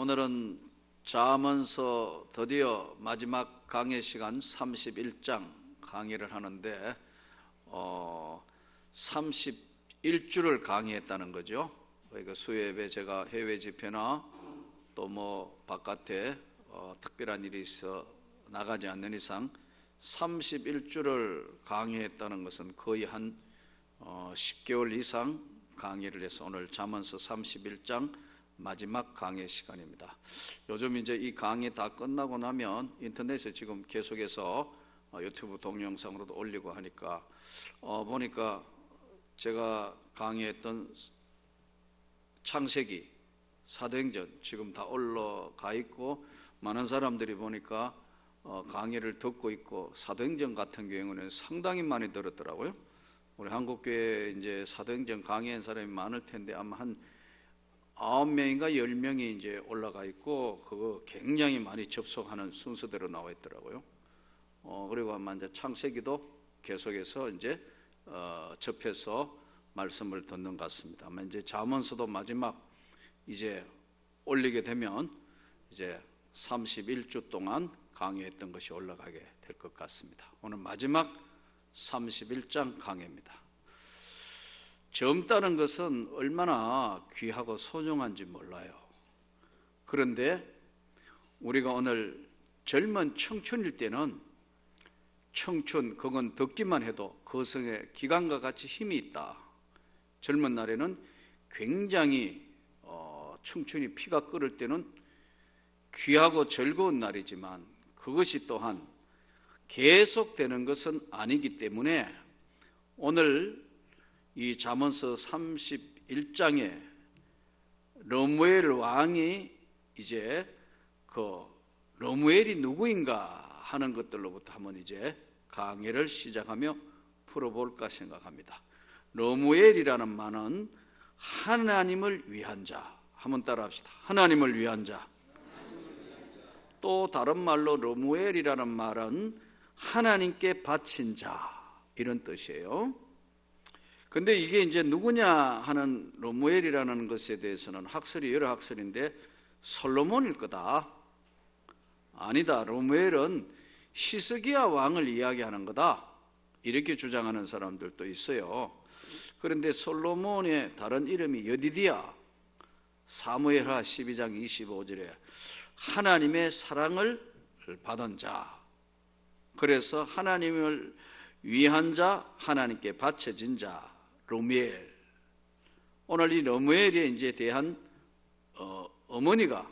오늘은 잠언서 드디어 마지막 강의 시간 31장 강의를 하는데 31주를 강의했다는 거죠. 그러니까 수요예배 제가 해외 집회나 또 뭐 바깥에 특별한 일이 있어 나가지 않는 이상 31주를 강의했다는 것은 거의 한 10개월 이상 강의를 해서 오늘 잠언서 31장 마지막 강의 시간입니다. 요즘 이제 이 강의 다 끝나고 나면 인터넷에 지금 계속해서 유튜브 동영상으로도 올리고 하니까 보니까 제가 강의했던 창세기, 사도행전 지금 다 올라가 있고 많은 사람들이 보니까 강의를 듣고 있고 사도행전 같은 경우는 상당히 많이 들었더라고요. 우리 한국교회 이제 사도행전 강의한 사람이 많을 텐데 아마 한 9명인가 10명이 이제 올라가 있고 그거 굉장히 많이 접속하는 순서대로 나와 있더라고요. 그리고 아마 이제 창세기도 계속해서 이제 접해서 말씀을 듣는 것 같습니다. 아마 이제 잠언서도 마지막 이제 올리게 되면 이제 31주 동안 강의했던 것이 올라가게 될 것 같습니다. 오늘 마지막 31장 강의입니다. 젊다는 것은 얼마나 귀하고 소중한지 몰라요. 그런데 우리가 오늘 젊은 청춘일 때는 청춘 그건 듣기만 해도 거성의 기강과 같이 힘이 있다. 젊은 날에는 굉장히 청춘이 피가 끓을 때는 귀하고 즐거운 날이지만 그것이 또한 계속되는 것은 아니기 때문에 오늘 이 잠언서 31장에 르무엘 왕이 이제 그 르무엘이 누구인가 하는 것들로부터 한번 이제 강의를 시작하며 풀어볼까 생각합니다. 르무엘이라는 말은 하나님을 위한 자, 한번 따라합시다. 하나님을 위한 자. 또 다른 말로 르무엘이라는 말은 하나님께 바친 자, 이런 뜻이에요. 근데 이게 이제 누구냐 하는 르무엘이라는 것에 대해서는 학설이 여러 학설인데 솔로몬일 거다. 아니다. 르무엘은 히스기야 왕을 이야기하는 거다. 이렇게 주장하는 사람들도 있어요. 그런데 솔로몬의 다른 이름이 여디디야. 사무엘하 12장 25절에 하나님의 사랑을 받은 자. 그래서 하나님을 위한 자, 하나님께 바쳐진 자, 르무엘. 오늘 이 르무엘에 이제 대한 어머니가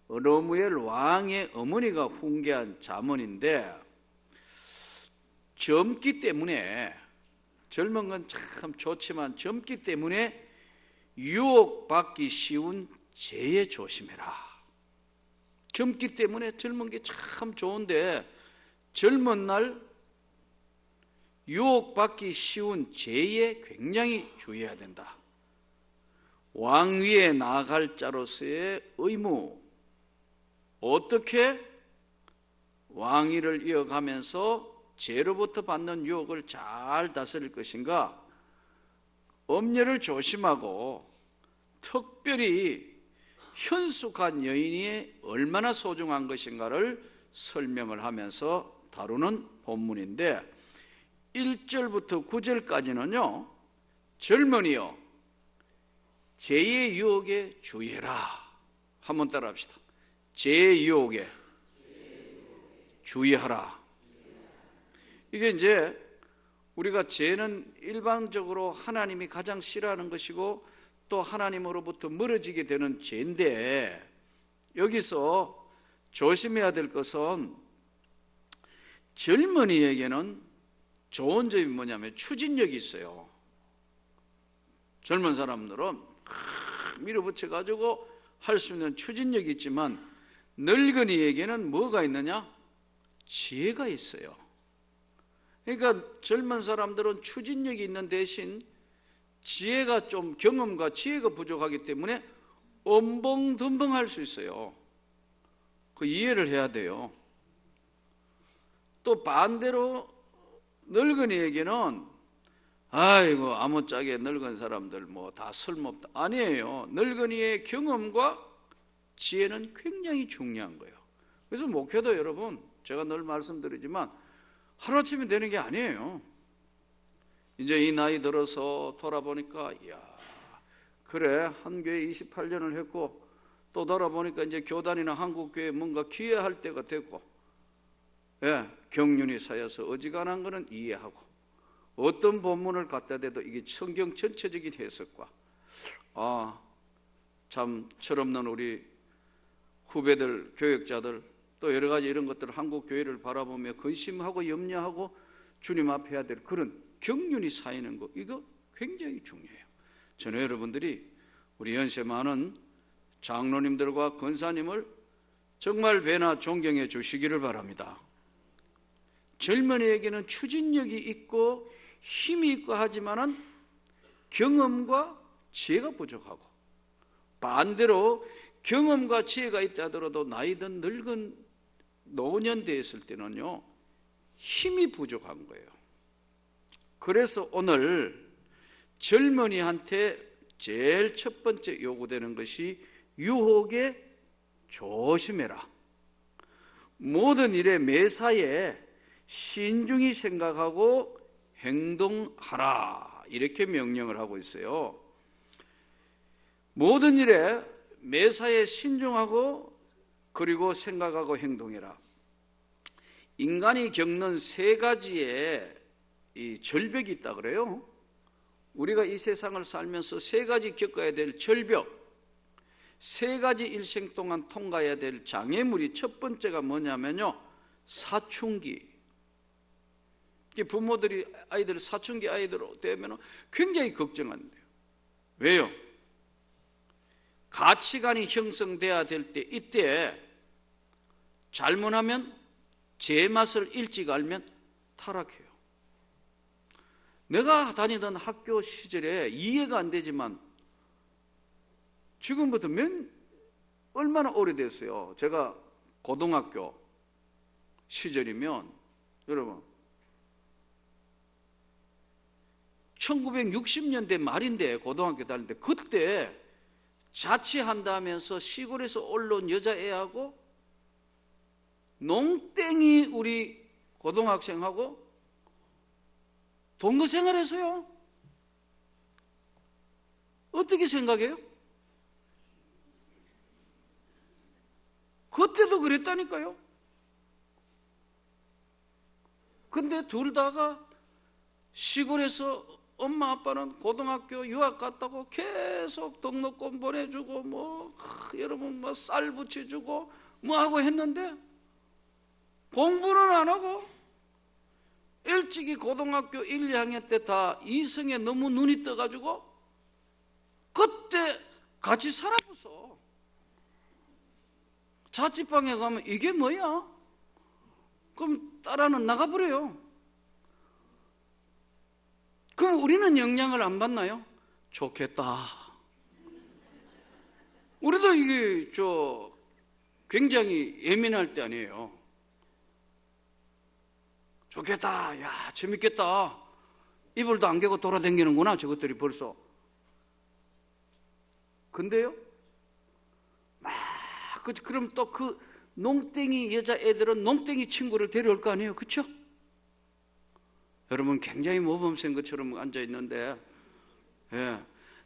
르무엘 왕의 어머니가 훈계한 잠언인데 젊기 때문에 젊은 건 참 좋지만 젊기 때문에 유혹받기 쉬운 죄에 조심해라. 젊기 때문에 젊은 게 참 좋은데 젊은 날 유혹받기 쉬운 죄에 굉장히 주의해야 된다. 왕위에 나아갈 자로서의 의무, 어떻게 왕위를 이어가면서 죄로부터 받는 유혹을 잘 다스릴 것인가, 엄려를 조심하고 특별히 현숙한 여인이 얼마나 소중한 것인가를 설명을 하면서 다루는 본문인데 1절부터 9절까지는요 젊은이여 죄의 유혹에 주의해라. 한번 따라합시다. 죄의 유혹에 주의하라. 이게 이제 우리가 죄는 일반적으로 하나님이 가장 싫어하는 것이고 또 하나님으로부터 멀어지게 되는 죄인데 여기서 조심해야 될 것은 젊은이에게는 좋은 점이 뭐냐면 추진력이 있어요. 젊은 사람들은 밀어붙여가지고 할 수 있는 추진력이 있지만 늙은이에게는 뭐가 있느냐? 지혜가 있어요. 그러니까 젊은 사람들은 추진력이 있는 대신 지혜가 좀 경험과 지혜가 부족하기 때문에 엄벙덤벙할 수 있어요. 그 이해를 해야 돼요. 또 반대로 늙은이에게는 아이고 아무짝에 늙은 사람들 뭐 다 쓸모없다. 아니에요. 늙은이의 경험과 지혜는 굉장히 중요한 거예요. 그래서 목회도 여러분, 제가 늘 말씀드리지만 하루아침에 되는 게 아니에요. 이제 이 나이 들어서 돌아보니까 그래, 한 교회 28년을 했고 또 돌아보니까 이제 교단이나 한국교회에 뭔가 기여할 때가 됐고, 경륜이 쌓여서 어지간한 거는 이해하고, 어떤 본문을 갖다 대도 이게 성경 전체적인 해석과 참 철없는 우리 후배들, 교역자들, 또 여러 가지 이런 것들을 한국교회를 바라보며 근심하고 염려하고 주님 앞에 해야 될 그런 경륜이 쌓이는 거, 이거 굉장히 중요해요. 저는 여러분들이 우리 연세 많은 장로님들과 권사님을 정말 배나 존경해 주시기를 바랍니다. 젊은이에게는 추진력이 있고 힘이 있고 하지만은 경험과 지혜가 부족하고, 반대로 경험과 지혜가 있다 하더라도 나이든 늙은 노년대에 있을 때는요, 힘이 부족한 거예요. 그래서 오늘 젊은이한테 제일 첫 번째 요구되는 것이 유혹에 조심해라. 모든 일에 매사에 신중히 생각하고 행동하라, 이렇게 명령을 하고 있어요. 모든 일에 매사에 신중하고 그리고 생각하고 행동해라. 인간이 겪는 세 가지의 이 절벽이 있다 그래요. 우리가 이 세상을 살면서 세 가지 겪어야 될 절벽, 세 가지 일생 동안 통과해야 될 장애물이, 첫 번째가 뭐냐면요, 사춘기. 부모들이 아이들 사춘기 아이들 되면 굉장히 걱정한대요. 왜요? 가치관이 형성돼야 될 때, 이때 잘못하면 제맛을 일찍 알면 타락해요. 내가 다니던 학교 시절에 이해가 안 되지만 지금부터 얼마나 오래됐어요. 제가 고등학교 시절이면 여러분 1960년대 말인데, 고등학교 다닐 때, 그때 자취한다면서 시골에서 올라온 여자애하고 농땡이 우리 고등학생하고 동거 생활했어요. 어떻게 생각해요? 그때도 그랬다니까요. 근데 둘 다가 시골에서 엄마 아빠는 고등학교 유학 갔다고 계속 등록금 보내주고 여러분 쌀 부쳐주고 하고 했는데 공부는 안 하고 일찍이 고등학교 1, 2학년 때 다 이성에 너무 눈이 떠가지고 그때 같이 살아보소. 자취방에 가면 이게 뭐야? 그럼 딸아는 나가버려요. 그럼 우리는 영향을 안 받나요? 좋겠다. 우리도 이게 굉장히 예민할 때 아니에요. 좋겠다. 야, 재밌겠다. 이불도 안 개고 돌아다니는구나, 저것들이 벌써. 근데요, 그럼 또 그 농땡이 여자애들은 농땡이 친구를 데려올 거 아니에요, 그렇죠? 여러분 굉장히 모범생 것처럼 앉아있는데,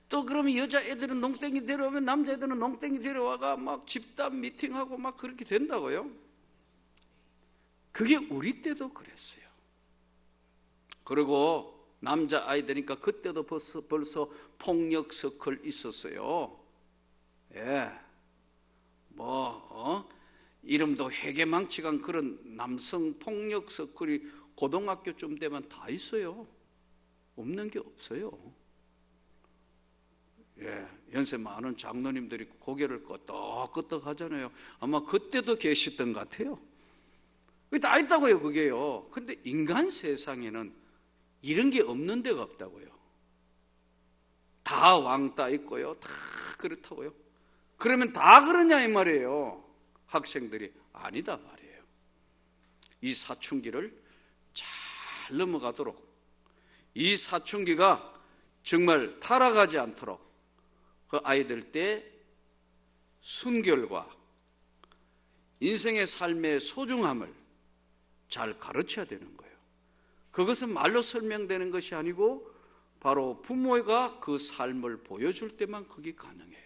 또 그러면 여자애들은 농땡이 데려오면 남자애들은 농땡이 데려와가 막 집단 미팅하고 막 그렇게 된다고요. 그게 우리 때도 그랬어요. 그리고 남자아이들이니까 그때도 벌써 폭력 서클 있었어요. 이름도 회개망치간 그런 남성 폭력 서클이 고등학교쯤 되면 다 있어요. 없는 게 없어요. 연세 많은 장로님들이 고개를 끄덕끄덕 하잖아요. 아마 그때도 계셨던 것 같아요. 그게 다 있다고요, 그게요. 근데 인간 세상에는 이런 게 없는 데가 없다고요. 다 왕따 있고요. 다 그렇다고요. 그러면 다 그러냐 이 말이에요. 학생들이 아니다 말이에요. 이 사춘기를 잘 넘어가도록, 이 사춘기가 정말 타락하지 않도록 그 아이들 때 순결과 인생의 삶의 소중함을 잘 가르쳐야 되는 거예요. 그것은 말로 설명되는 것이 아니고 바로 부모가 그 삶을 보여줄 때만 그게 가능해요.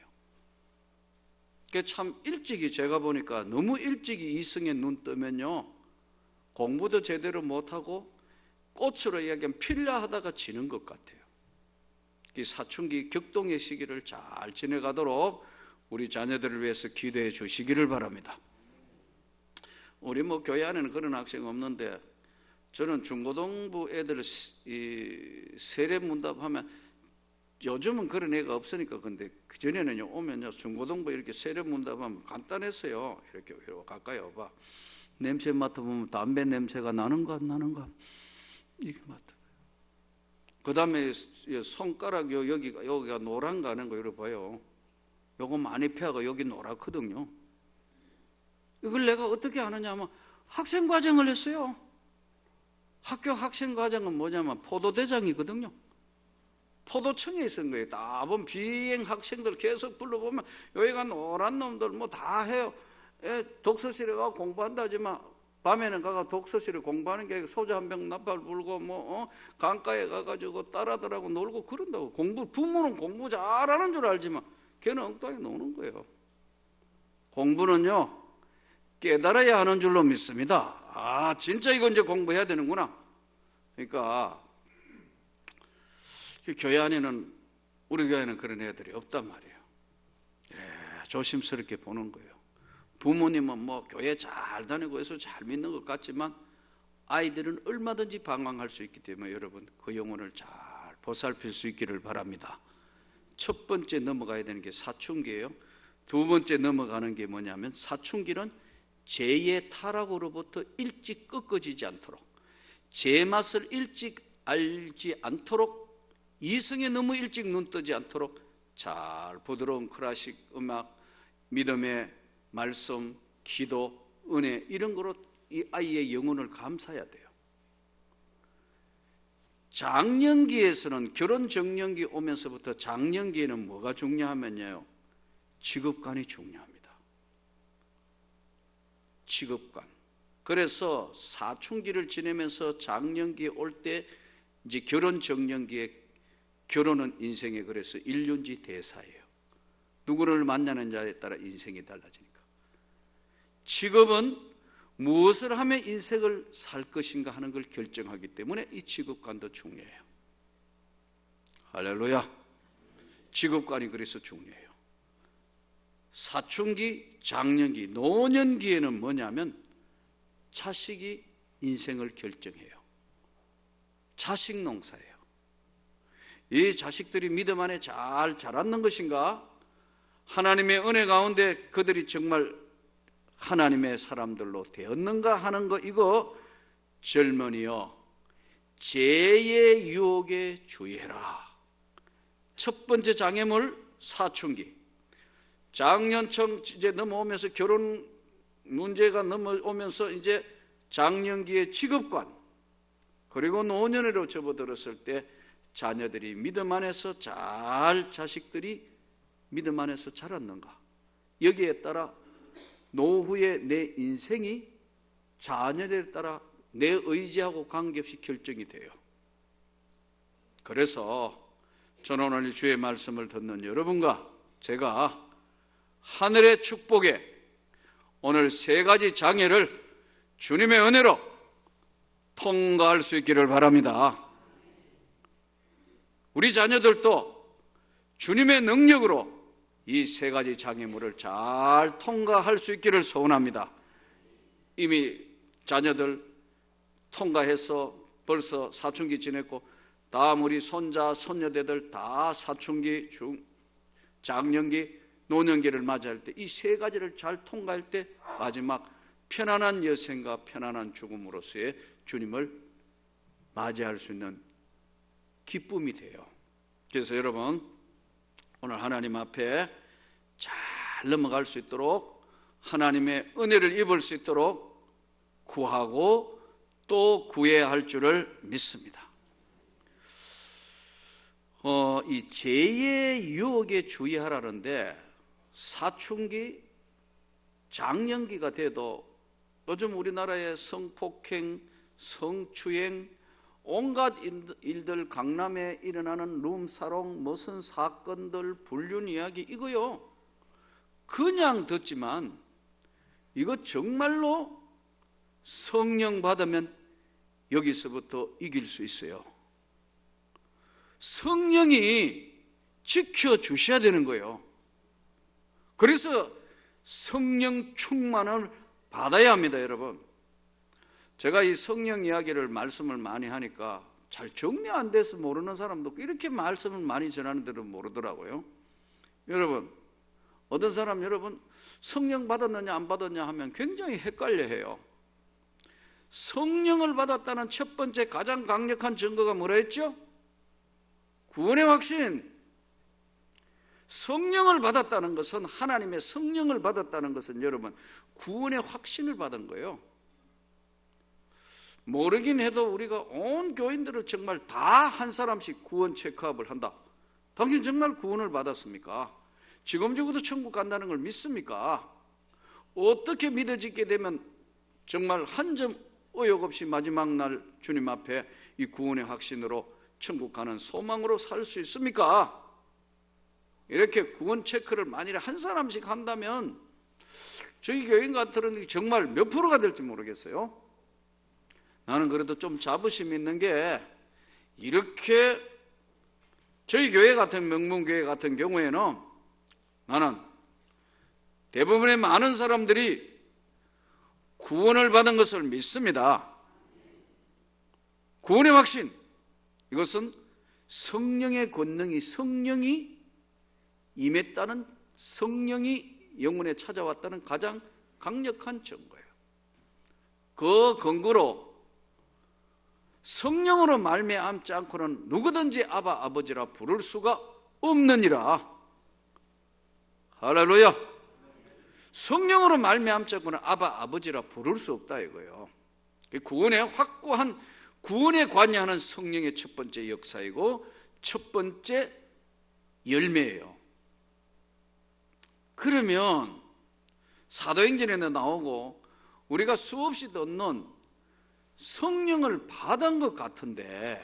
참 일찍이 제가 보니까 너무 일찍이 이성에 눈 뜨면요, 공부도 제대로 못하고 꽃으로 이야기하면 필라하다가 지는 것 같아요. 이 사춘기 격동의 시기를 잘 지내가도록 우리 자녀들을 위해서 기도해 주시기를 바랍니다. 우리 교회 안에는 그런 학생 없는데, 저는 중고등부 애들 세례 문답하면, 요즘은 그런 애가 없으니까, 근데 그전에는요, 오면요, 중고등부 이렇게 세례 문답하면 간단했어요. 이렇게 가까이 와봐. 냄새 맡아보면 담배 냄새가 나는가 안 나는가, 이게 맡아. 그 다음에 손가락 여기가 노란 거 하는 거 이렇게 봐요. 요거 많이 펴고 여기 노랗거든요. 이걸 내가 어떻게 아느냐 하면 학생과정을 했어요. 학교 학생과정은 뭐냐면 포도대장이거든요. 포도청에 있는 거예요. 다 보면 비행 학생들 계속 불러보면 여기가 노란 놈들 다 해요. 독서실에 가서 공부한다 하지만 밤에는 가서 독서실에 공부하는 게 소주 한 병 나팔 불고 강가에 가가지고 딸아들하고 놀고 그런다고. 부모는 공부 잘하는 줄 알지만 걔는 엉뚱하게 노는 거예요. 공부는요, 깨달아야 하는 줄로 믿습니다. 진짜 이건 이제 공부해야 되는구나. 그러니까 교회 안에는, 우리 교회는 그런 애들이 없단 말이에요. 그래, 조심스럽게 보는 거예요. 부모님은 교회 잘 다니고 해서 잘 믿는 것 같지만 아이들은 얼마든지 방황할 수 있기 때문에 여러분, 그 영혼을 잘 보살필 수 있기를 바랍니다. 첫 번째 넘어가야 되는 게 사춘기예요. 두 번째 넘어가는 게 뭐냐면, 사춘기는 죄의 타락으로부터 일찍 꺾어지지 않도록, 죄 맛을 일찍 알지 않도록, 이성에 너무 일찍 눈 뜨지 않도록 잘 부드러운 클래식 음악, 믿음의 말씀, 기도, 은혜, 이런 거로 이 아이의 영혼을 감싸야 돼요. 장년기에서는, 결혼 정년기 오면서부터 장년기에는 뭐가 중요하면요, 직업관이 중요합니다. 직업관. 그래서 사춘기를 지내면서 장년기에 올 때 이제 결혼 정년기에, 결혼은 인생의 그래서 일륜지 대사예요. 누구를 만나는 자에 따라 인생이 달라지니까. 직업은 무엇을 하면 인생을 살 것인가 하는 걸 결정하기 때문에 이 직업관도 중요해요. 할렐루야. 직업관이 그래서 중요해요. 사춘기, 장년기, 노년기에는 뭐냐면 자식이 인생을 결정해요. 자식 농사예요. 이 자식들이 믿음 안에 잘 자랐는 것인가, 하나님의 은혜 가운데 그들이 정말 하나님의 사람들로 되었는가 하는 거, 이거 젊은이여, 죄의 유혹에 주의해라. 첫 번째 장애물, 사춘기. 장년청 이제 넘어오면서, 결혼 문제가 넘어오면서 이제 장년기의 직업관, 그리고 노년으로 접어들었을 때 자녀들이 믿음 안에서 자식들이 믿음 안에서 자랐는가, 여기에 따라 노후의 내 인생이 자녀들에 따라 내 의지하고 관계없이 결정이 돼요. 그래서 저는 오늘 주의 말씀을 듣는 여러분과 제가 하늘의 축복에 오늘 세 가지 장애를 주님의 은혜로 통과할 수 있기를 바랍니다. 우리 자녀들도 주님의 능력으로 이 세 가지 장애물을 잘 통과할 수 있기를 소원합니다. 이미 자녀들 통과해서 벌써 사춘기 지냈고, 다음 우리 손자, 손녀대들 다 사춘기, 장년기, 노년기를 맞이할 때, 이 세 가지를 잘 통과할 때 마지막 편안한 여생과 편안한 죽음으로서의 주님을 맞이할 수 있는 기쁨이 돼요. 그래서 여러분, 오늘 하나님 앞에 잘 넘어갈 수 있도록, 하나님의 은혜를 입을 수 있도록 구하고 또 구해야 할 줄을 믿습니다. 이 죄의 유혹에 주의하라는데, 사춘기, 장년기가 돼도 요즘 우리나라의 성폭행, 성추행, 온갖 일들, 강남에 일어나는 룸사롱, 무슨 사건들, 불륜 이야기 이거요, 그냥 듣지만 이거 정말로 성령 받으면 여기서부터 이길 수 있어요. 성령이 지켜주셔야 되는 거예요. 그래서 성령 충만을 받아야 합니다, 여러분. 제가 이 성령 이야기를 말씀을 많이 하니까 잘 정리 안 돼서 모르는 사람도 이렇게 말씀을 많이 전하는데도 모르더라고요. 여러분, 어떤 사람 여러분 성령 받았느냐 안 받았냐 하면 굉장히 헷갈려해요. 성령을 받았다는 첫 번째 가장 강력한 증거가 뭐라 했죠? 구원의 확신. 성령을 받았다는 것은, 하나님의 성령을 받았다는 것은 여러분 구원의 확신을 받은 거예요. 모르긴 해도 우리가 온 교인들을 정말 다 한 사람씩 구원 체크업을 한다. 당신 정말 구원을 받았습니까? 지금 죽어도 천국 간다는 걸 믿습니까? 어떻게 믿어지게 되면 정말 한 점 의혹 없이 마지막 날 주님 앞에 이 구원의 확신으로 천국 가는 소망으로 살 수 있습니까? 이렇게 구원 체크를 만일에 한 사람씩 한다면 저희 교인 같은 정말 몇 프로가 될지 모르겠어요. 나는 그래도 좀 자부심 있는 게, 이렇게 저희 교회 같은 명문교회 같은 경우에는 나는 대부분의 많은 사람들이 구원을 받은 것을 믿습니다. 구원의 확신, 이것은 성령의 권능이, 성령이 임했다는, 성령이 영혼에 찾아왔다는 가장 강력한 증거예요. 그 근거로 성령으로 말미암지 않고는 누구든지 아바 아버지라 부를 수가 없느니라. 할렐루야. 성령으로 말미암지 않고는 아바 아버지라 부를 수 없다 이거예요. 구원의 확고한, 구원에 관여하는 성령의 첫 번째 역사이고 첫 번째 열매예요. 그러면 사도행전에도 나오고 우리가 수없이 듣는 성령을 받은 것 같은데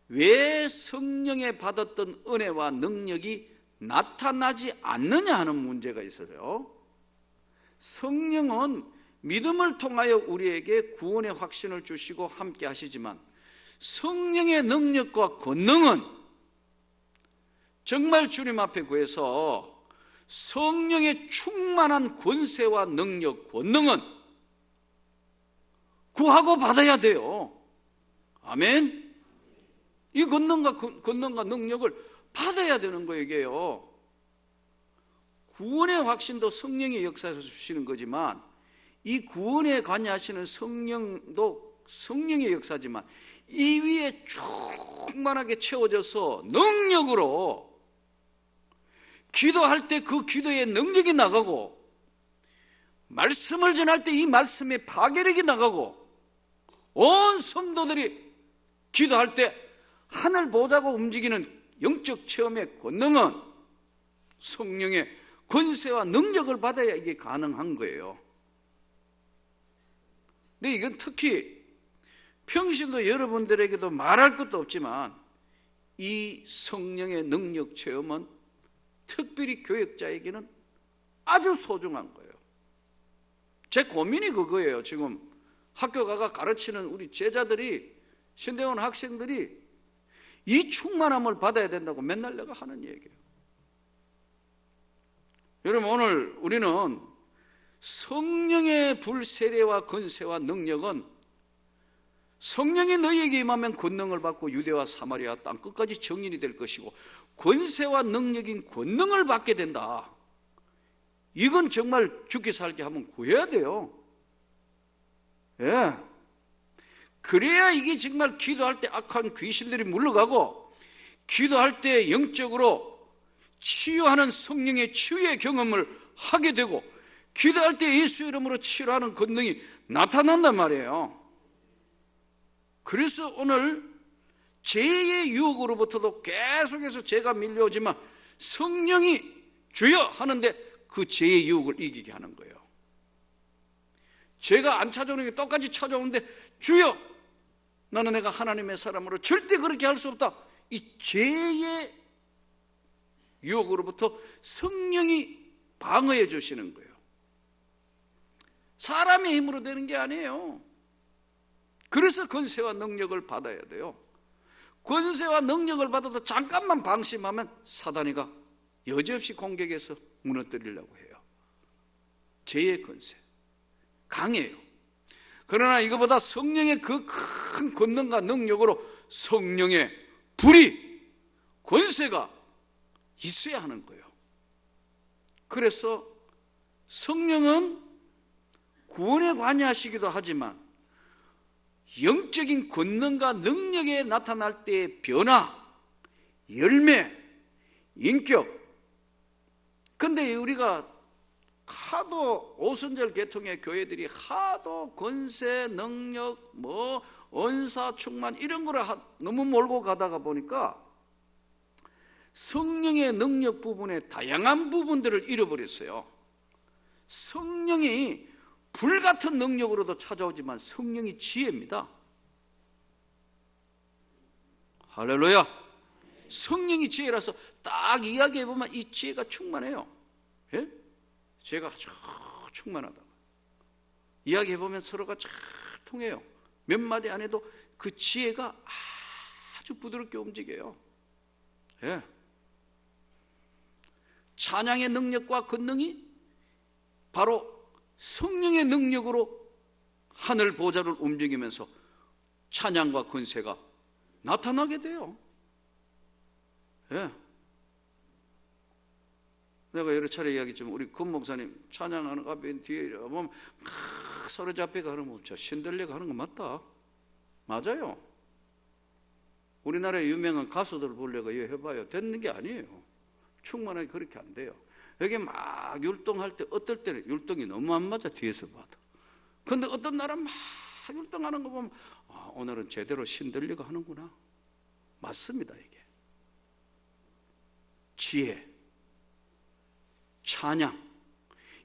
왜 성령에 받았던 은혜와 능력이 나타나지 않느냐 하는 문제가 있어요. 성령은 믿음을 통하여 우리에게 구원의 확신을 주시고 함께 하시지만 성령의 능력과 권능은 정말 주님 앞에 구해서 성령의 충만한 권세와 능력, 권능은 구하고 받아야 돼요. 아멘. 이 권능과 능력을 받아야 되는 거예요, 이게요. 구원의 확신도 성령의 역사에서 주시는 거지만 이 구원에 관여하시는 성령도 성령의 역사지만 이 위에 충만하게 채워져서 능력으로 기도할 때 그 기도의 능력이 나가고, 말씀을 전할 때 이 말씀의 파괴력이 나가고, 온 성도들이 기도할 때 하늘 보자고 움직이는 영적 체험의 권능은 성령의 권세와 능력을 받아야 이게 가능한 거예요. 근데 이건 특히 평신도 여러분들에게도 말할 것도 없지만 이 성령의 능력 체험은 특별히 교역자에게는 아주 소중한 거예요. 제 고민이 그거예요. 지금 학교 가가 가르치는 우리 제자들이, 신대원 학생들이 이 충만함을 받아야 된다고 맨날 내가 하는 얘기예요. 여러분, 오늘 우리는 성령의 불세례와 권세와 능력은 성령이 너희에게 임하면 권능을 받고 유대와 사마리아 땅 끝까지 정인이 될 것이고 권세와 능력인 권능을 받게 된다. 이건 정말 죽기 살기 하면 구해야 돼요. 예. 그래야 이게 정말 기도할 때 악한 귀신들이 물러가고, 기도할 때 영적으로 치유하는 성령의 치유의 경험을 하게 되고, 기도할 때 예수 이름으로 치유하는 권능이 나타난단 말이에요. 그래서 오늘 죄의 유혹으로부터도 계속해서 죄가 밀려오지만 성령이 주여 하는데 그 죄의 유혹을 이기게 하는 거예요. 죄가 안 찾아오는 게 똑같이 찾아오는데 주여, 나는 내가 하나님의 사람으로 절대 그렇게 할 수 없다. 이 죄의 유혹으로부터 성령이 방어해 주시는 거예요. 사람의 힘으로 되는 게 아니에요. 그래서 권세와 능력을 받아야 돼요. 권세와 능력을 받아도 잠깐만 방심하면 사단이가 여지없이 공격해서 무너뜨리려고 해요. 죄의 권세 강해요. 그러나 이거보다 성령의 그 큰 권능과 능력으로 성령의 불이, 권세가 있어야 하는 거예요. 그래서 성령은 구원에 관여하시기도 하지만 영적인 권능과 능력에 나타날 때의 변화, 열매, 인격. 근데 우리가 하도 오순절 계통의 교회들이 하도 권세, 능력, 은사, 충만 이런 거를 너무 몰고 가다가 보니까 성령의 능력 부분의 다양한 부분들을 잃어버렸어요. 성령이 불같은 능력으로도 찾아오지만 성령이 지혜입니다. 할렐루야. 성령이 지혜라서 딱 이야기해보면 이 지혜가 충만해요. 예? 지혜가 아주 충만하다. 이야기해보면 서로가 잘 통해요. 몇 마디 안 해도 그 지혜가 아주 부드럽게 움직여요. 예. 찬양의 능력과 권능이 바로 성령의 능력으로 하늘 보좌를 움직이면서 찬양과 권세가 나타나게 돼요. 예. 내가 여러 차례 이야기했지만 우리 금 목사님 찬양하는 앞에 뒤에 보면 막 서로 잡혀 가는 거, 저 신들려가 하는 거 맞다. 맞아요. 우리나라의 유명한 가수들 보려고 이거 해봐요. 되는 게 아니에요. 충만하게 그렇게 안 돼요. 여기 막 율동할 때 어떨 때는 율동이 너무 안 맞아, 뒤에서 봐도. 근데 어떤 날은 막 율동하는 거 보면 오늘은 제대로 신들리고 하는구나. 맞습니다. 이게 지혜, 찬양,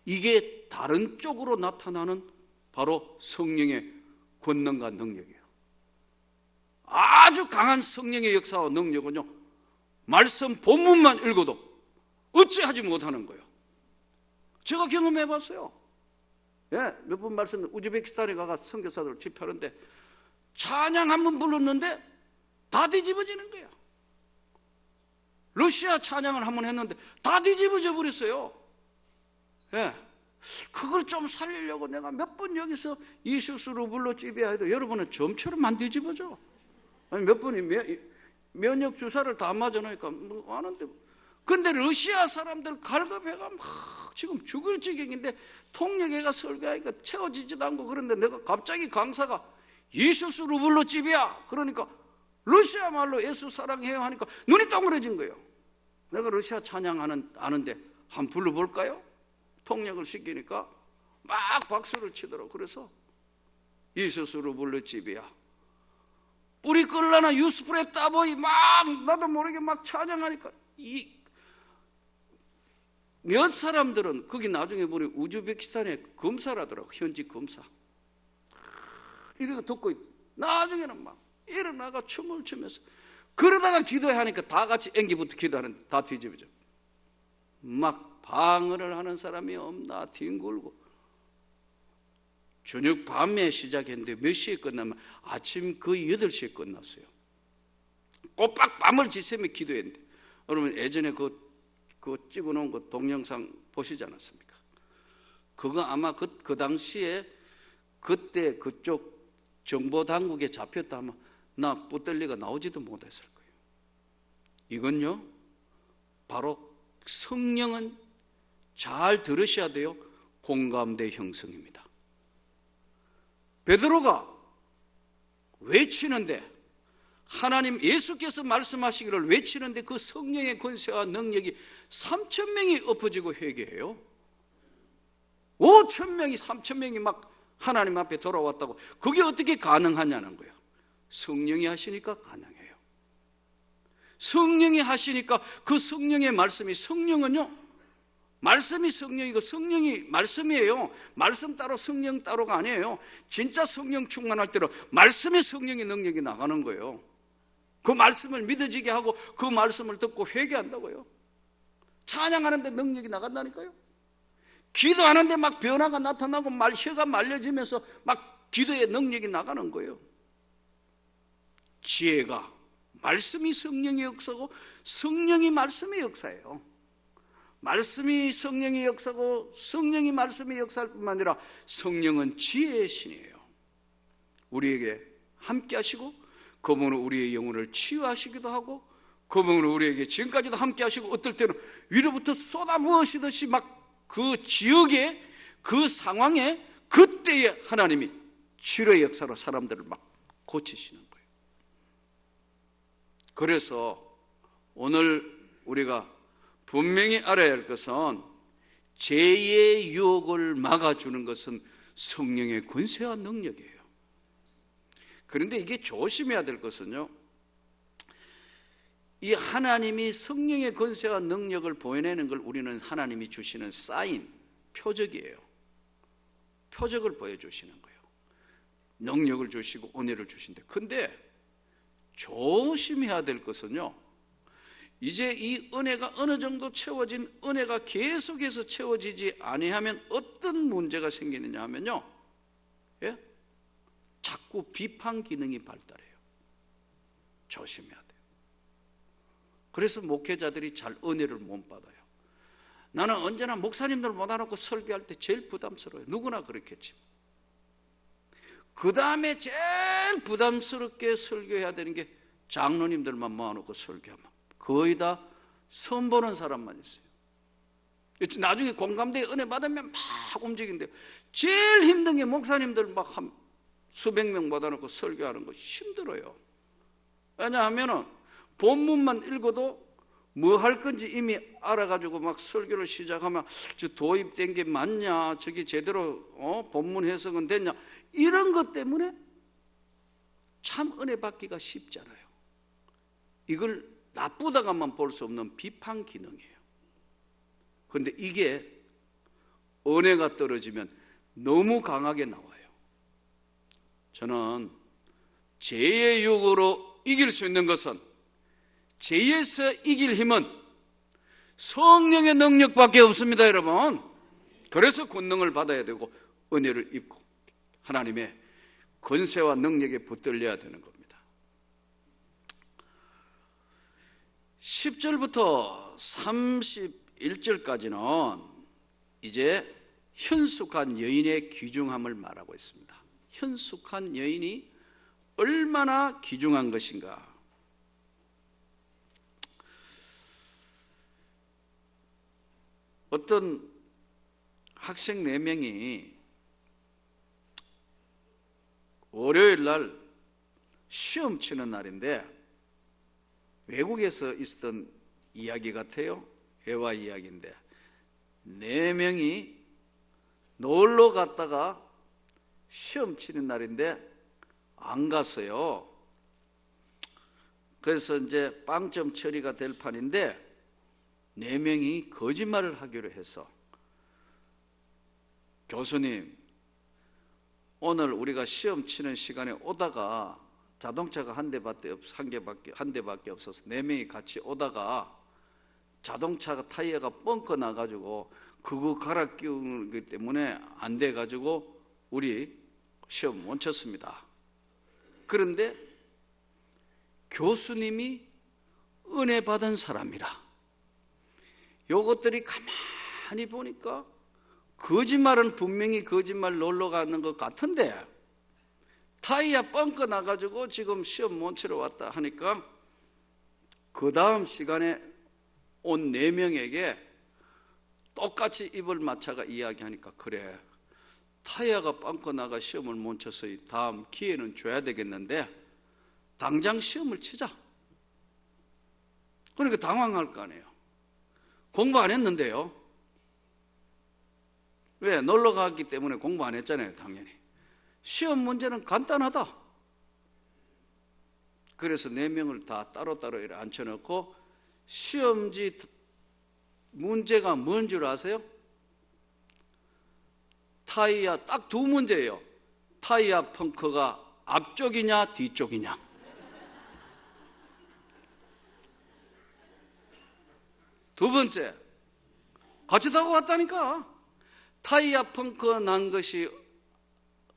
이게 다른 쪽으로 나타나는 바로 성령의 권능과 능력이에요. 아주 강한 성령의 역사와 능력은요, 말씀 본문만 읽어도 어찌하지 못하는 거예요. 제가 경험해 봤어요. 예, 몇 번 말씀, 우즈베키스탄에 가서 선교사들 집회하는데 찬양 한 번 불렀는데 다 뒤집어지는 거예요. 러시아 찬양을 한 번 했는데 다 뒤집어져 버렸어요. 예, 그걸 좀 살리려고 내가 몇 번 여기서 이슈스로 불러 찌비야 해도 여러분은 점처럼 안 뒤집어져. 아니 몇 분이 면역 주사를 다 맞아 놓으니까 뭐 하는데, 근데 러시아 사람들 갈급해가 막 지금 죽을 지경인데 통역회가 설교하니까 채워지지도 않고, 그런데 내가 갑자기 강사가 이수스 루블로 집이야 그러니까 러시아 말로 예수 사랑해요 하니까 눈이 동그래진 거예요. 내가 러시아 찬양 아는데 한번 불러볼까요? 통역을 시키니까 막 박수를 치더라고. 그래서 이수스 루블로 집이야, 뿌리 끌라나 유스프레 따보이 막 나도 모르게 막 찬양하니까 몇 사람들은 거기 나중에 보니 우즈베키스탄의 검사라더라고. 현지 검사. 이렇게 듣고 나중에는 막 일어나가 춤을 추면서 그러다가 기도해야 하니까 다 같이 앵기부터 기도하는, 다 뒤집어져. 막 방언을 하는 사람이 없나 뒹굴고. 저녁 밤에 시작했는데 몇 시에 끝나면 아침 거의 8시에 끝났어요. 꼬박 밤을 지새며 기도했는데, 여러분 예전에 그 찍어놓은 그 동영상 보시지 않았습니까? 그거 아마 그 당시에 그때 그쪽 정보당국에 잡혔다 하면 나 뿌떨리가 나오지도 못했을 거예요. 이건요, 바로 성령은 잘 들으셔야 돼요. 공감대 형성입니다. 베드로가 외치는데, 하나님 예수께서 말씀하시기를 외치는데 그 성령의 권세와 능력이 3,000명이 엎어지고 회개해요. 5,000명이 3,000명이 막 하나님 앞에 돌아왔다고. 그게 어떻게 가능하냐는 거예요. 성령이 하시니까 가능해요. 성령이 하시니까 그 성령의 말씀이, 성령은요 말씀이 성령이고 성령이 말씀이에요. 말씀 따로 성령 따로가 아니에요. 진짜 성령 충만할 때로 말씀의 성령의 능력이 나가는 거예요. 그 말씀을 믿어지게 하고 그 말씀을 듣고 회개한다고요. 찬양하는데 능력이 나간다니까요. 기도하는데 막 변화가 나타나고 혀가 말려지면서 막 기도의 능력이 나가는 거예요. 지혜가 말씀이 성령의 역사고 성령이 말씀의 역사예요. 말씀이 성령의 역사고 성령이 말씀의 역사일 뿐만 아니라 성령은 지혜의 신이에요. 우리에게 함께 하시고 그분은 우리의 영혼을 치유하시기도 하고 그분은 우리에게 지금까지도 함께 하시고 어떨 때는 위로부터 쏟아부으시듯이 막 그 지역에 그 상황에 그때에 하나님이 치료의 역사로 사람들을 막 고치시는 거예요. 그래서 오늘 우리가 분명히 알아야 할 것은 죄의 유혹을 막아주는 것은 성령의 권세와 능력이에요. 그런데 이게 조심해야 될 것은요, 이 하나님이 성령의 권세와 능력을 보여내는 걸 우리는 하나님이 주시는 사인, 표적이에요. 표적을 보여주시는 거예요. 능력을 주시고 은혜를 주신대. 근데 조심해야 될 것은요, 이제 이 은혜가 어느 정도 채워진 은혜가 계속해서 채워지지 아니하면 어떤 문제가 생기느냐 하면요, 예? 자꾸 비판 기능이 발달해요. 조심해야 돼요. 그래서 목회자들이 잘 은혜를 못 받아요. 나는 언제나 목사님들 모아놓고 설교할 때 제일 부담스러워요. 누구나 그렇겠지. 그 다음에 제일 부담스럽게 설교해야 되는 게 장로님들만 모아놓고 설교하면 거의 다 선보는 사람만 있어요. 나중에 공감대에 은혜 받으면 막 움직이는데 제일 힘든 게 목사님들 막 한 수백 명 모아놓고 설교하는 거 힘들어요. 왜냐하면은 본문만 읽어도 뭐 할 건지 이미 알아가지고 막 설교를 시작하면 저 도입된 게 맞냐, 저기 제대로 본문 해석은 됐냐, 이런 것 때문에 참 은혜 받기가 쉽잖아요. 이걸 나쁘다가만 볼 수 없는 비판 기능이에요. 그런데 이게 은혜가 떨어지면 너무 강하게 나와요. 저는 죄의 유혹으로 이길 수 있는 것은, 죄에서 이길 힘은 성령의 능력밖에 없습니다, 여러분. 그래서 권능을 받아야 되고 은혜를 입고 하나님의 권세와 능력에 붙들려야 되는 겁니다. 10절부터 31절까지는 이제 현숙한 여인의 귀중함을 말하고 있습니다. 현숙한 여인이 얼마나 귀중한 것인가. 어떤 학생 4명이 월요일 날 시험 치는 날인데, 외국에서 있었던 이야기 같아요. 애화 이야기인데 4명이 놀러 갔다가 시험 치는 날인데 안 갔어요. 그래서 이제 빵점 처리가 될 판인데 4명이 거짓말을 하기로 해서, 교수님, 오늘 우리가 시험 치는 시간에 오다가 자동차가 한 대밖에 없어서 4명이 같이 오다가 자동차가 타이어가 뻥커 나가지고 그거 갈아 끼우기 때문에 안 돼가지고 우리 시험 못 쳤습니다. 그런데 교수님이 은혜 받은 사람이라. 요것들이 가만히 보니까 거짓말은 분명히 거짓말 놀러 가는 것 같은데 타이어 뻥커 나가지고 지금 시험 못 치러 왔다 하니까 그 다음 시간에 온 4명에게 똑같이 입을 맞춰가 이야기하니까, 그래, 타이어가 뻥커 나가 시험을 못 쳐서 다음 기회는 줘야 되겠는데 당장 시험을 치자. 그러니까 당황할 거 아니에요. 공부 안 했는데요. 왜? 놀러 갔기 때문에 공부 안 했잖아요, 당연히. 시험 문제는 간단하다. 그래서 4명을 다 따로따로 앉혀놓고 시험지 문제가 뭔 줄 아세요? 타이어 딱 두 문제예요. 타이어 펑크가 앞쪽이냐 뒤쪽이냐. 두 번째, 같이 타고 왔다니까. 타이어 펑크 난 것이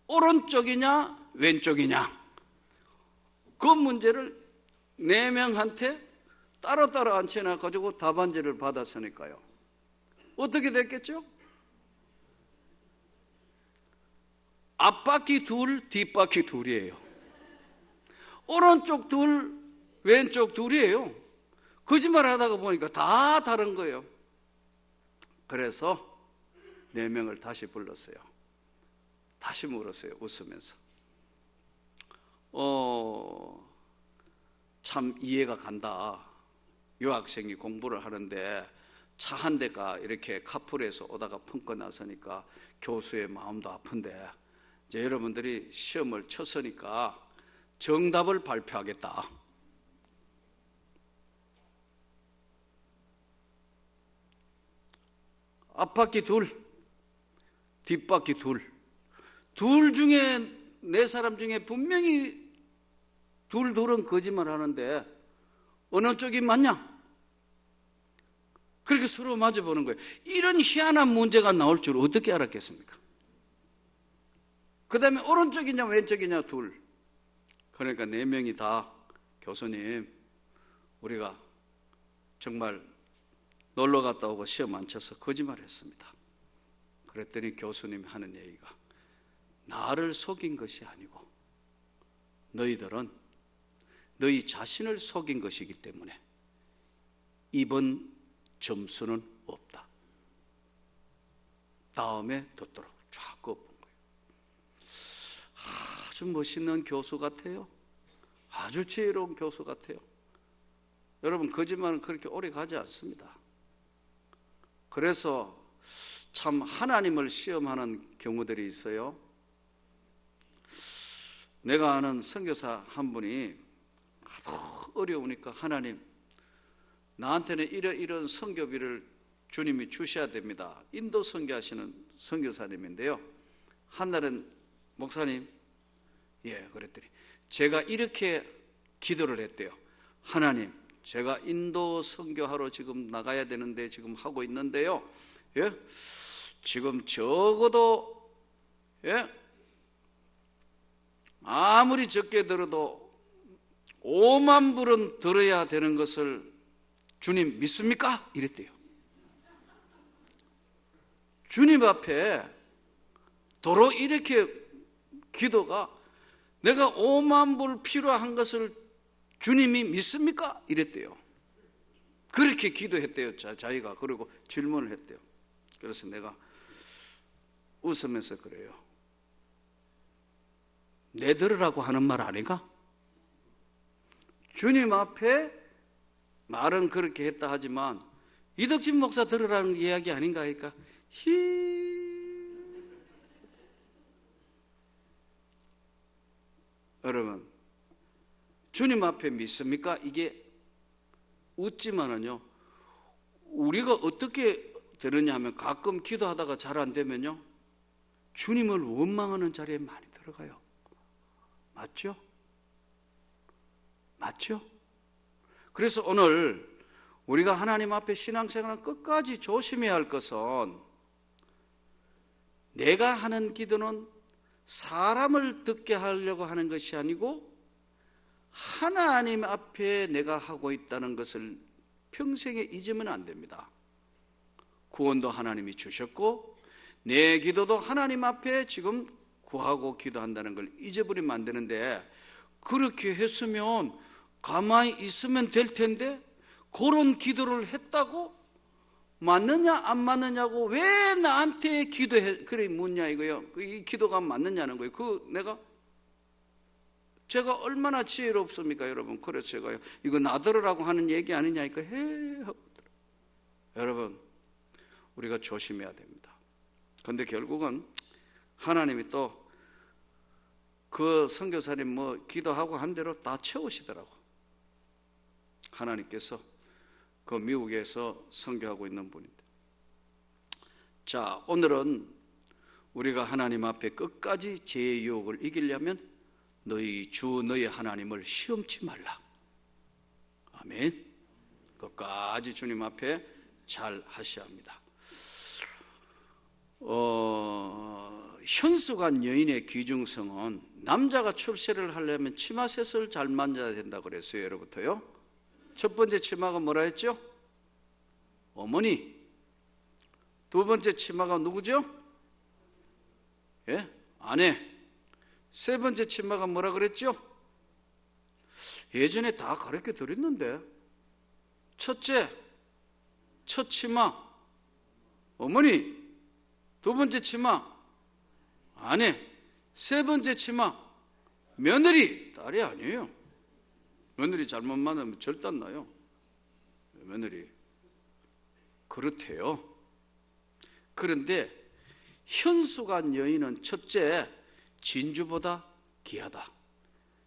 오른쪽이냐 왼쪽이냐. 그 문제를 4명한테 따로따로 앉혀놔가지고 답안지를 받았으니까요. 어떻게 됐겠죠? 앞바퀴 둘, 뒷바퀴 둘이에요. 오른쪽 둘, 왼쪽 둘이에요. 거짓말 하다가 보니까 다 다른 거예요. 그래서 4명을 다시 불렀어요. 다시 물었어요. 웃으면서. 참 이해가 간다. 유학생이 공부를 하는데 차 한 대가 이렇게 카풀에서 오다가 펑크 나서니까 교수의 마음도 아픈데 이제 여러분들이 시험을 쳤으니까 정답을 발표하겠다. 앞바퀴 둘, 뒷바퀴 둘. 둘 중에 4사람 중에 분명히 둘은 거짓말 하는데 어느 쪽이 맞냐? 그렇게 서로 맞아보는 거예요. 이런 희한한 문제가 나올 줄 어떻게 알았겠습니까? 그 다음에 오른쪽이냐 왼쪽이냐 둘. 그러니까 4명이 다 교수님, 우리가 정말 놀러 갔다 오고 시험 안 쳐서 거짓말했습니다. 그랬더니 교수님이 하는 얘기가 나를 속인 것이 아니고 너희들은 너희 자신을 속인 것이기 때문에 이번 점수는 없다. 다음에 듣도록 쫙 꼽은 거예요. 아주 멋있는 교수 같아요. 아주 지혜로운 교수 같아요. 여러분, 거짓말은 그렇게 오래 가지 않습니다. 그래서 참 하나님을 시험하는 경우들이 있어요. 내가 아는 선교사 한 분이 하도 어려우니까 하나님, 나한테는 이런 선교비를 주님이 주셔야 됩니다. 인도 선교하시는 선교사님인데요. 한날은 목사님, 그랬더니 제가 이렇게 기도를 했대요. 하나님, 제가 인도 선교하러 지금 나가야 되는데 지금 하고 있는데요. 지금 적어도 아무리 적게 들어도 5만 불은 들어야 되는 것을 주님 믿습니까? 이랬대요. 주님 앞에 도로 이렇게 기도가 내가 5만 불 필요한 것을 주님이 믿습니까? 이랬대요. 그렇게 기도했대요. 자기가. 그리고 질문을 했대요. 그래서 내가 웃으면서 그래요. 내 들으라고 하는 말 아닌가? 주님 앞에 말은 그렇게 했다 하지만 이덕진 목사 들으라는 이야기 아닌가 하니까 여러분, 주님 앞에 믿습니까? 이게 웃지만은요, 우리가 어떻게 되느냐 하면 가끔 기도하다가 잘 안 되면요, 주님을 원망하는 자리에 많이 들어가요. 맞죠? 맞죠? 그래서 오늘 우리가 하나님 앞에 신앙생활을 끝까지 조심해야 할 것은 내가 하는 기도는 사람을 듣게 하려고 하는 것이 아니고 하나님 앞에 내가 하고 있다는 것을 평생에 잊으면 안 됩니다. 구원도 하나님이 주셨고 내 기도도 하나님 앞에 지금 구하고 기도한다는 걸 잊어버리면 안 되는데, 그렇게 했으면 가만히 있으면 될 텐데 그런 기도를 했다고 맞느냐 안 맞느냐고 왜 나한테 기도해 그래 묻냐 이거요. 이 기도가 맞느냐는 거예요. 제가 얼마나 지혜롭습니까 여러분. 그래서 제가요, 이거 나들으라고 하는 얘기 아니냐 이거 하고. 여러분, 우리가 조심해야 됩니다. 그런데 결국은 하나님이 또 그 선교사님 기도하고 한 대로 다 채우시더라고. 하나님께서 그 미국에서 선교하고 있는 분인데, 자, 오늘은 우리가 하나님 앞에 끝까지 죄의 유혹을 이기려면 너희 주 너희 하나님을 시험치 말라. 아멘. 끝까지 주님 앞에 잘 하셔야 합니다. 현수간 여인의 귀중성은 남자가 출세를 하려면 치마셋을 잘 만져야 된다고 그랬어요. 예로부터요. 첫 번째 치마가 뭐라 했죠? 어머니. 두 번째 치마가 누구죠? 예? 아내. 세 번째 치마가 뭐라 그랬죠? 예전에 다 가르쳐 드렸는데, 첫째, 첫 치마 어머니, 두 번째 치마 아내, 세 번째 치마 며느리. 딸이 아니에요. 며느리 잘못 만나면 절대 안 나요. 며느리. 그렇대요. 그런데 현수간 여인은 첫째, 진주보다 귀하다.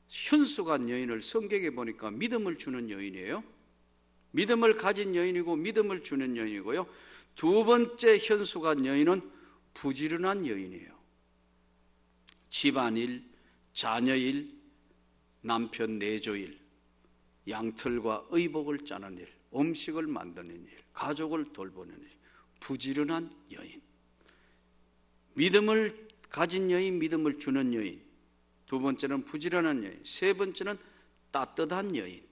현수간 여인을 성경에 보니까 믿음을 주는 여인이에요. 믿음을 가진 여인이고 믿음을 주는 여인이고요. 두 번째 현수간 여인은 부지런한 여인이에요. 집안일, 자녀일, 남편 내조일, 양털과 의복을 짜는 일, 음식을 만드는 일, 가족을 돌보는 일, 부지런한 여인. 믿음을 가진 여인, 믿음을 주는 여인. 두 번째는 부지런한 여인. 세 번째는 따뜻한 여인.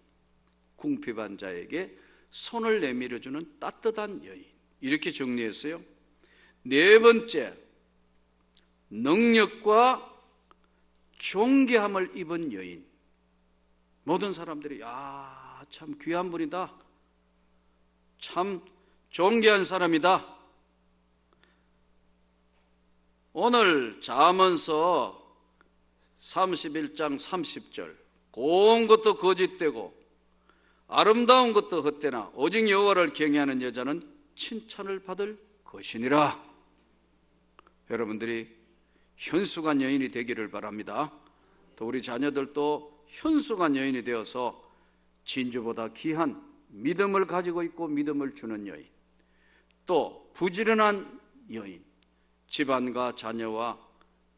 궁핍한 자에게 손을 내밀어주는 따뜻한 여인. 이렇게 정리했어요. 네 번째, 능력과 존귀함을 입은 여인. 모든 사람들이 참 귀한 분이다, 참 존귀한 사람이다. 오늘 잠언서 31장 30절, 고운 것도 거짓되고 아름다운 것도 헛되나 오직 여호와를 경외하는 여자는 칭찬을 받을 것이니라. 여러분들이 현수간 여인이 되기를 바랍니다. 또 우리 자녀들도 현수간 여인이 되어서 진주보다 귀한 믿음을 가지고 있고 믿음을 주는 여인, 또 부지런한 여인, 집안과 자녀와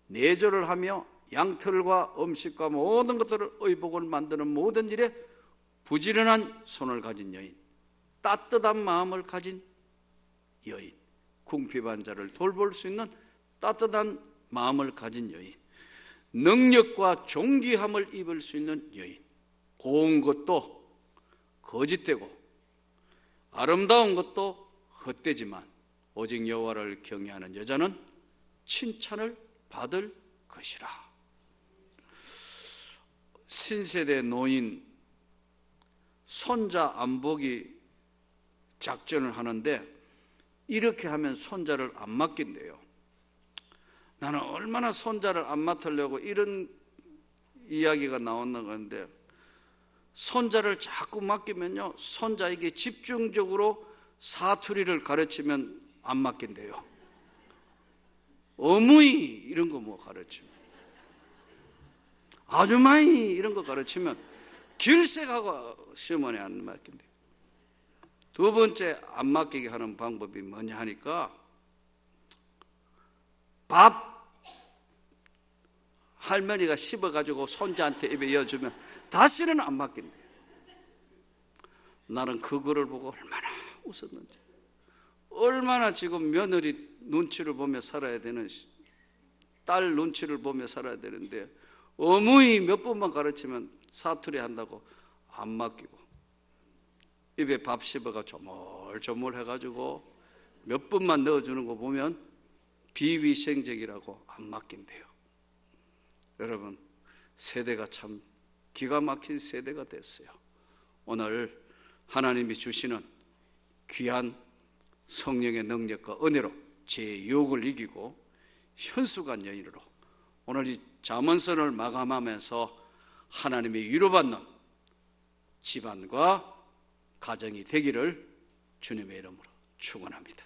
내조를 하며 양털과 음식과 모든 것들을 의복을 만드는 모든 일에 부지런한 손을 가진 여인, 따뜻한 마음을 가진 여인, 궁핍한 자를 돌볼 수 있는 따뜻한 마음을 가진 여인, 능력과 존귀함을 입을 수 있는 여인, 고운 것도 거짓되고 아름다운 것도 헛되지만 오직 여호와를 경외하는 여자는 칭찬을 받을 것이라. 신세대 노인 손자 안 보기 작전을 하는데 이렇게 하면 손자를 안 맡긴대요. 나는 얼마나 손자를 안 맡으려고 이런 이야기가 나오는 건데, 손자를 자꾸 맡기면요, 손자에게 집중적으로 사투리를 가르치면 안 맡긴대요. 어머니 이런 거 뭐 가르치면, 아주마이 이런 거 가르치면 길색하고 시어머니 안 맡긴대요. 두 번째 안 맡기게 하는 방법이 뭐냐 하니까, 밥 할머니가 씹어가지고 손자한테 입에 이어주면 다시는 안 맡긴대. 나는 그거를 보고 얼마나 웃었는지, 얼마나 지금 며느리 눈치를 보며 살아야 되는, 딸 눈치를 보며 살아야 되는데 어머니 몇 번만 가르치면 사투리 한다고 안 맡기고, 입에 밥 씹어가 조물조물 해가지고 몇 번만 넣어주는 거 보면 비위생적이라고 안 맡긴대요. 여러분, 세대가 참 기가 막힌 세대가 됐어요. 오늘 하나님이 주시는 귀한 성령의 능력과 은혜로 제 유혹을 이기고 현수간 여인으로 오늘 이 잠언서를 마감하면서 하나님의 위로받는 집안과 가정이 되기를 주님의 이름으로 축원합니다.